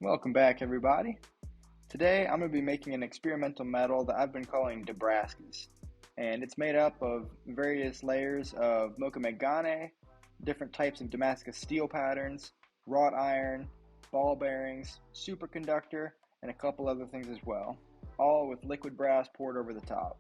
Welcome back, everybody. Today I'm going to be making an experimental metal that I've been calling DABRASSCUS, and it's made up of various layers of mocha megane, different types of Damascus steel patterns, wrought iron, ball bearings, superconductor, and a couple other things as well, all with liquid brass poured over the top.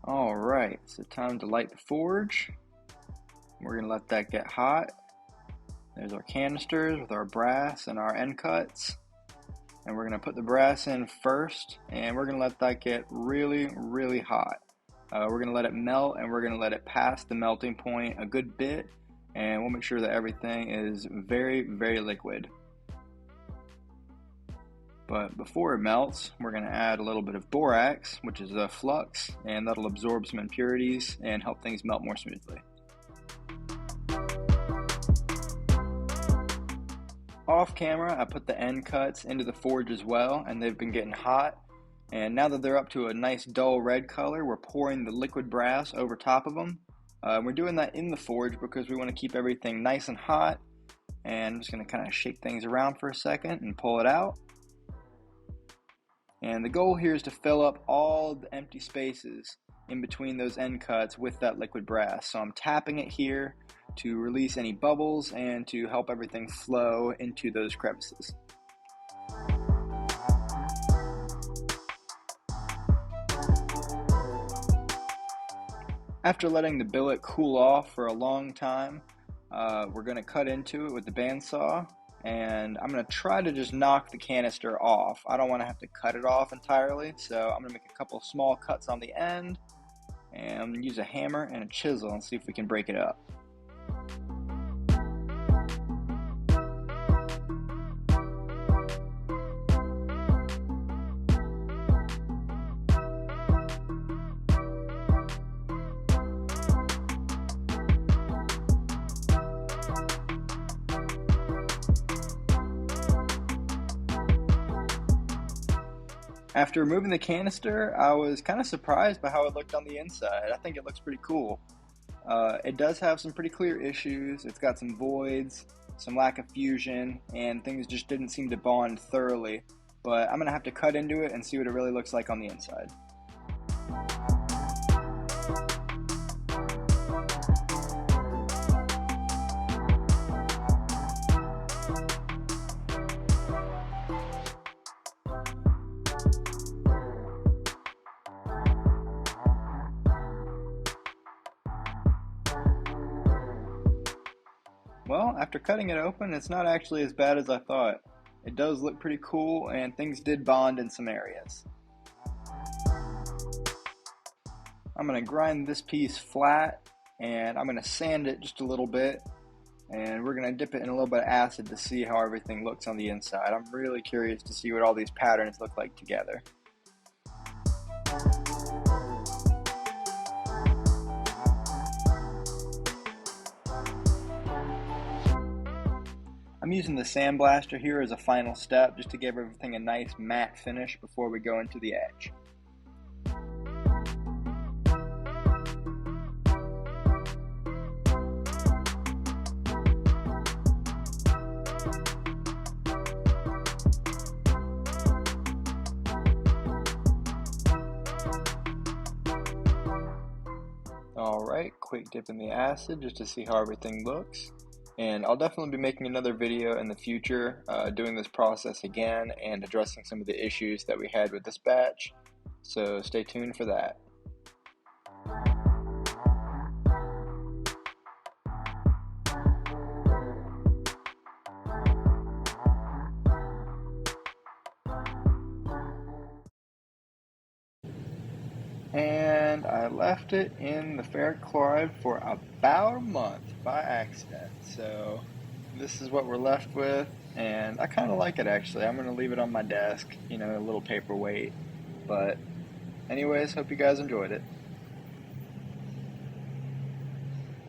Alright, so time to light the forge. We're going to let that get hot. There's our canisters with our brass and our end cuts. And we're going to put the brass in first, and we're going to let that get really hot. We're going to let it melt, and we're going to let it pass the melting point a good bit, and we'll make sure that everything is very liquid. But before it melts, we're going to add a little bit of borax, which is a flux, and that'll absorb some impurities and help things melt more smoothly. Off camera, I put the end cuts into the forge as well, and they've been getting hot. And now that they're up to a nice dull red color, we're pouring the liquid brass over top of them. We're doing that in the forge because we want to keep everything nice and hot. And I'm just going to kind of shake things around for a second and pull it out. And the goal here is to fill up all the empty spaces in between those end cuts with that liquid brass. So I'm tapping it here to release any bubbles and to help everything flow into those crevices. After letting the billet cool off for a long time, we're going to cut into it with the bandsaw, and I'm going to try to just knock the canister off. I don't want to have to cut it off entirely, so I'm going to make a couple small cuts on the end and use a hammer and a chisel and see if we can break it up. After removing the canister, I was kind of surprised by how it looked on the inside. I think it looks pretty cool. It does have some pretty clear issues. It's got some voids, some lack of fusion, and things just didn't seem to bond thoroughly. But I'm going to have to cut into it and see what it really looks like on the inside. Well, after cutting it open, it's not actually as bad as I thought. It does look pretty cool, and things did bond in some areas. I'm going to grind this piece flat, and I'm going to sand it just a little bit, and we're going to dip it in a little bit of acid to see how everything looks on the inside. I'm really curious to see what all these patterns look like together. I'm using the sandblaster here as a final step just to give everything a nice matte finish before we go into the edge. Alright, quick dip in the acid just to see how everything looks. And I'll definitely be making another video in the future doing this process again and addressing some of the issues that we had with this batch. So stay tuned for that. And I left it in the ferric chloride for about a month by accident. So this is what we're left with, and I kind of like it actually. I'm going to leave it on my desk, a little paperweight. But anyways, hope you guys enjoyed it.